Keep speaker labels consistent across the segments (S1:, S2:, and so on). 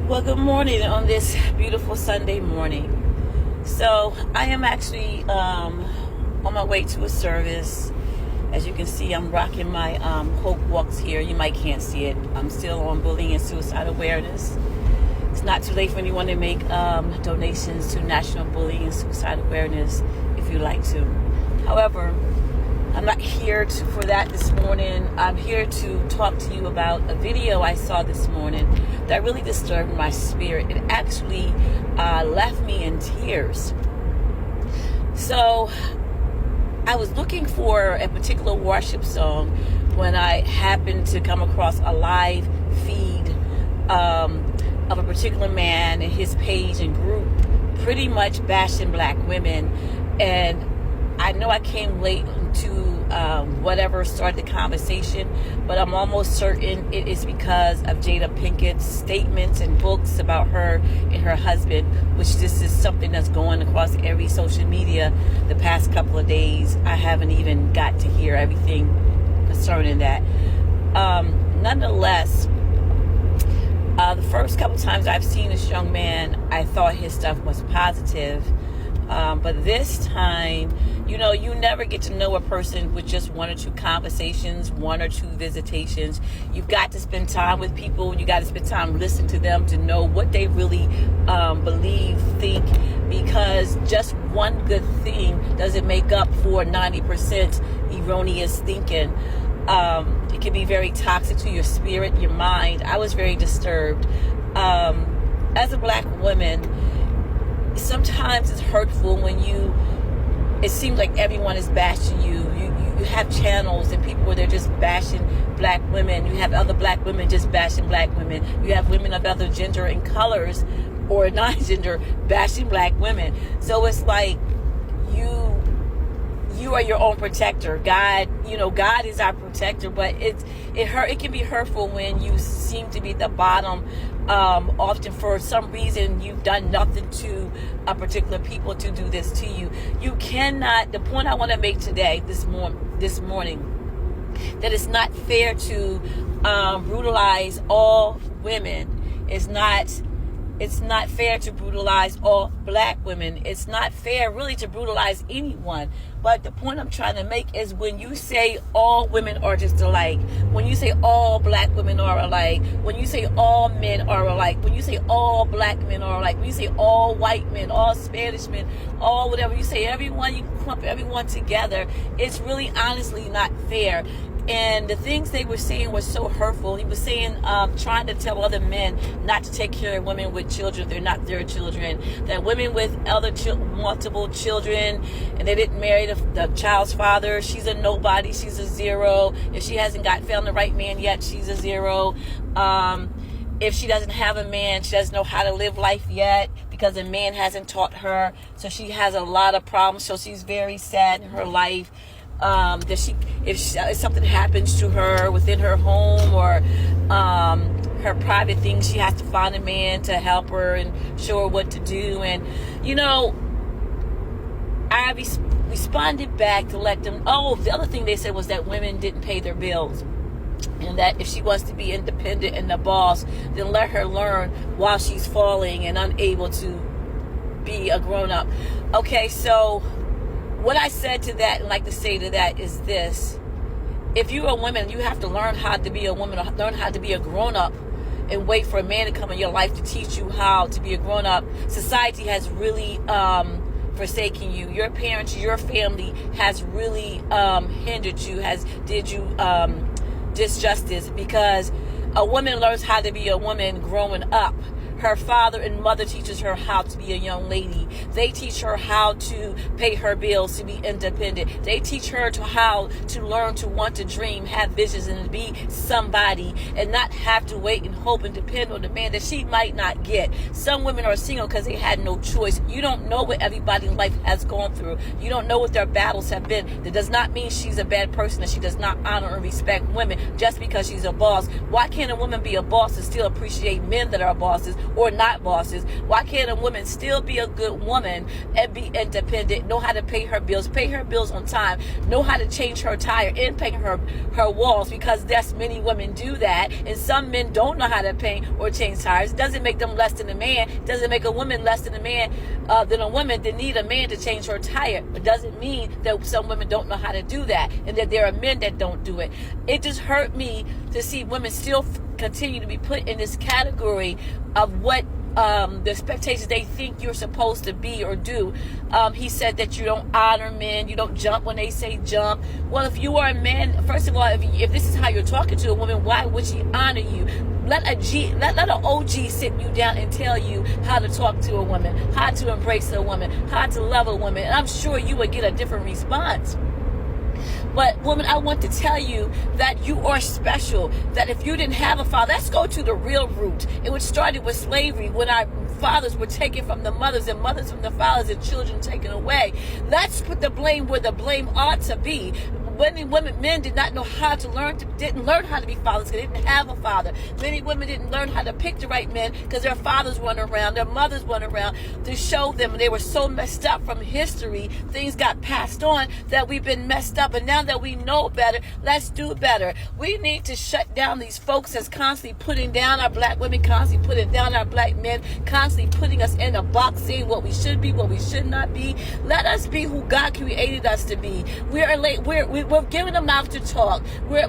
S1: Well, good morning on this beautiful Sunday morning. So I am actually on my way to a service. As you can see, I'm rocking my Hope Walks here. You might can't see it. I'm still on bullying and suicide awareness. It's not too late for anyone to make donations to National Bullying and Suicide Awareness if you'd like to. However, I'm not here for that this morning. I'm here to talk to you about a video I saw this morning that really disturbed my spirit. It actually left me in tears. So I was looking for a particular worship song when I happened to come across a live feed of a particular man and his page and group pretty much bashing black women. And I know I came late to whatever started the conversation, but I'm almost certain it is because of Jada Pinkett's statements and books about her and her husband, which this is something that's going across every social media the past couple of days. I haven't even got to hear everything concerning that. Nonetheless, the first couple times I've seen this young man, I thought his stuff was positive. But this time, you never get to know a person with just one or two conversations, one or two visitations. You've got to spend time with people. You got to spend time listening to them to know what they really believe, think, because just one good thing doesn't make up for 90% erroneous thinking. It can be very toxic to your spirit, your mind. I was very disturbed. As a black woman, sometimes it's hurtful when it seems like everyone is bashing you. You have channels and people where they're just bashing black women. You have other black women just bashing black women. You have women of other gender and colors or non-gender bashing black women. So it's like you are your own protector. God is our protector, but it can be hurtful when you seem to be at the bottom. Often for some reason you've done nothing to a particular people to do this to you. You cannot. The point I want to make today, this morning, that it's not fair to brutalize all women. It's not fair to brutalize all black women. It's not fair really to brutalize anyone. But the point I'm trying to make is when you say all women are just alike, when you say all black women are alike, when you say all men are alike, when you say all black men are alike, when you say all white men, all Spanish men, all whatever, you say everyone, you clump everyone together, it's really honestly not fair. And the things they were saying were so hurtful. He was saying, trying to tell other men not to take care of women with children. They're not their children. That women with multiple children, and they didn't marry the child's father, she's a nobody. She's a zero. If she hasn't found the right man yet, she's a zero. If she doesn't have a man, she doesn't know how to live life yet because a man hasn't taught her. So she has a lot of problems. So she's very sad in her life. If something happens to her within her home or her private things, she has to find a man to help her and show her what to do. And I responded back to let them. The other thing they said was that women didn't pay their bills, and that if she wants to be independent and the boss, then let her learn while she's falling and unable to be a grown-up. Okay, so what I said to that and like to say to that is this: if you're a woman, you have to learn how to be a woman, learn how to be a grown-up, and wait for a man to come in your life to teach you how to be a grown-up. Society has really forsaken you. Your parents, your family has really hindered you, did you disjustice, because a woman learns how to be a woman growing up. Her father and mother teaches her how to be a young lady. They teach her how to pay her bills, to be independent. They teach her how to learn to want to dream, have visions, and be somebody, and not have to wait and hope and depend on the man that she might not get. Some women are single because they had no choice. You don't know what everybody in life has gone through. You don't know what their battles have been. That does not mean she's a bad person, that she does not honor and respect women just because she's a boss. Why can't a woman be a boss and still appreciate men that are bosses? or not bosses? Why can't a woman still be a good woman and be independent, know how to pay her bills on time, know how to change her tire and paint her walls? Because that's many women do that, and some men don't know how to paint or change tires. It doesn't make them less than a man. It doesn't make a woman less than a man than a woman that need a man to change her tire. It doesn't mean that some women don't know how to do that and that there are men that don't do it. It just hurt me to see women still continue to be put in this category of what the expectations they think you're supposed to be or do. He said that you don't honor men, you don't jump when they say jump. Well, if you are a man, first of all, if this is how you're talking to a woman, why would she honor you? Let an OG sit you down and tell you how to talk to a woman, how to embrace a woman, how to love a woman. And I'm sure you would get a different response. But woman, I want to tell you that you are special. That if you didn't have a father, let's go to the real root. It was started with slavery, when our fathers were taken from the mothers and mothers from the fathers and children taken away. Let's put the blame where the blame ought to be. Many men did not know how to didn't learn how to be fathers because they didn't have a father. Many women didn't learn how to pick the right men because their fathers weren't around, their mothers weren't around to show them. They were so messed up from history. Things got passed on that we've been messed up. And now that we know better, let's do better. We need to shut down these folks that's constantly putting down our black women, constantly putting down our black men, constantly putting us in a box, saying what we should be, what we should not be. Let us be who God created us to be. We're giving a mouth to talk.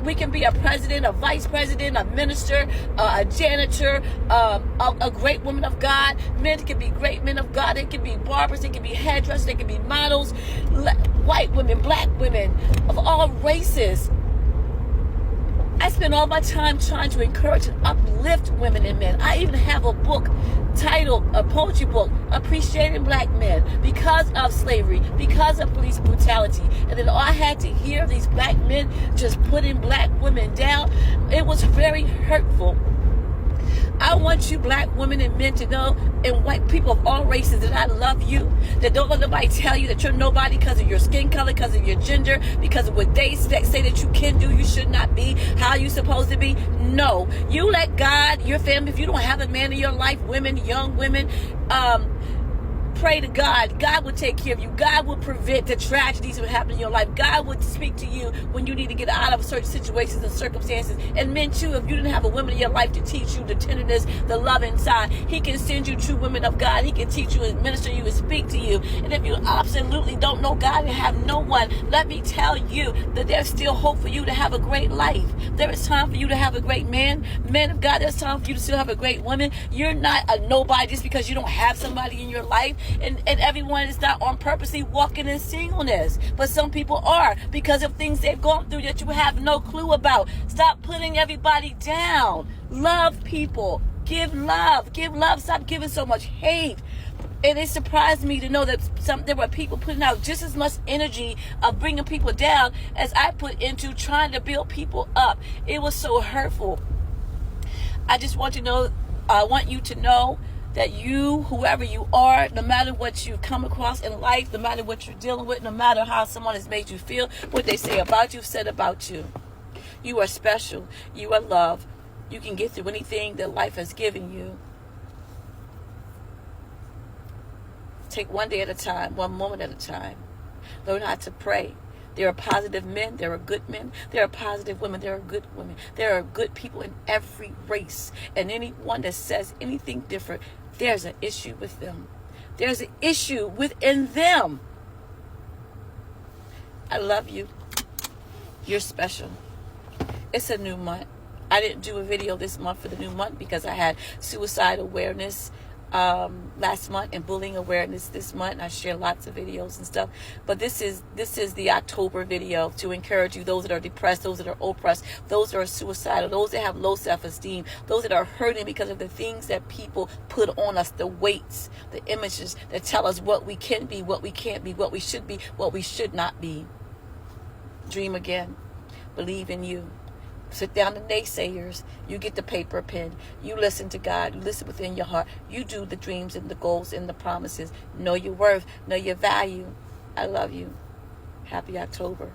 S1: We can be a president, a vice president, a minister, a janitor, a great woman of God. Men can be great men of God. They can be barbers. They can be hairdressers. They can be models. White women, black women of all races. I spend all my time trying to encourage and uplift women and men. I even have a book titled, a poetry book, Appreciating Black Men, because of slavery, because of police brutality. And then I had to hear these black men just putting black women down. It was very hurtful. I want you black women and men to know, and white people of all races, that I love you. That don't let nobody tell you that you're nobody because of your skin color, because of your gender, because of what they say that you can do, you should not be, how you supposed to be. No. You let God, your family, if you don't have a man in your life, women, young women, pray to God. God will take care of you. God will prevent the tragedies that happen in your life. God will speak to you when you need to get out of certain situations and circumstances. And men too, if you didn't have a woman in your life to teach you the tenderness, the love inside, He can send you true women of God. He can teach you and minister you and speak to you. And if you absolutely don't know God and have no one, let me tell you that there's still hope for you to have a great life. There is time for you to have a great man of God. There's time for you to still have a great woman. You're not a nobody just because you don't have somebody in your life. And everyone is not on purposely walking in singleness. But some people are, because of things they've gone through that you have no clue about. Stop putting everybody down. Love people. Give love. Give love. Stop giving so much hate. And it surprised me to know that there were people putting out just as much energy of bringing people down as I put into trying to build people up. It was so hurtful. I just want you to know that you, whoever you are, no matter what you come across in life, no matter what you're dealing with, no matter how someone has made you feel, what they say about you, said about you, you are special. You are loved. You can get through anything that life has given you. Take one day at a time, one moment at a time. Learn how to pray. There are positive men. There are good men. There are positive women. There are good women. There are good people in every race. And anyone that says anything different, there's an issue with them. There's an issue within them. I love you. You're special. It's a new month. I didn't do a video this month for the new month because I had suicide awareness last month and bullying awareness this month, and I share lots of videos and stuff. But this is the October video to encourage you, those that are depressed, those that are oppressed, those that are suicidal, those that have low self-esteem, those that are hurting because of the things that people put on us, the weights, the images that tell us what we can be, what we can't be, what we should be, what we should not be. Dream again. Believe in you. Sit down the naysayers. You get the paper pen. You listen to God. You listen within your heart. You do the dreams and the goals and the promises. Know your worth. Know your value. I love you. Happy October.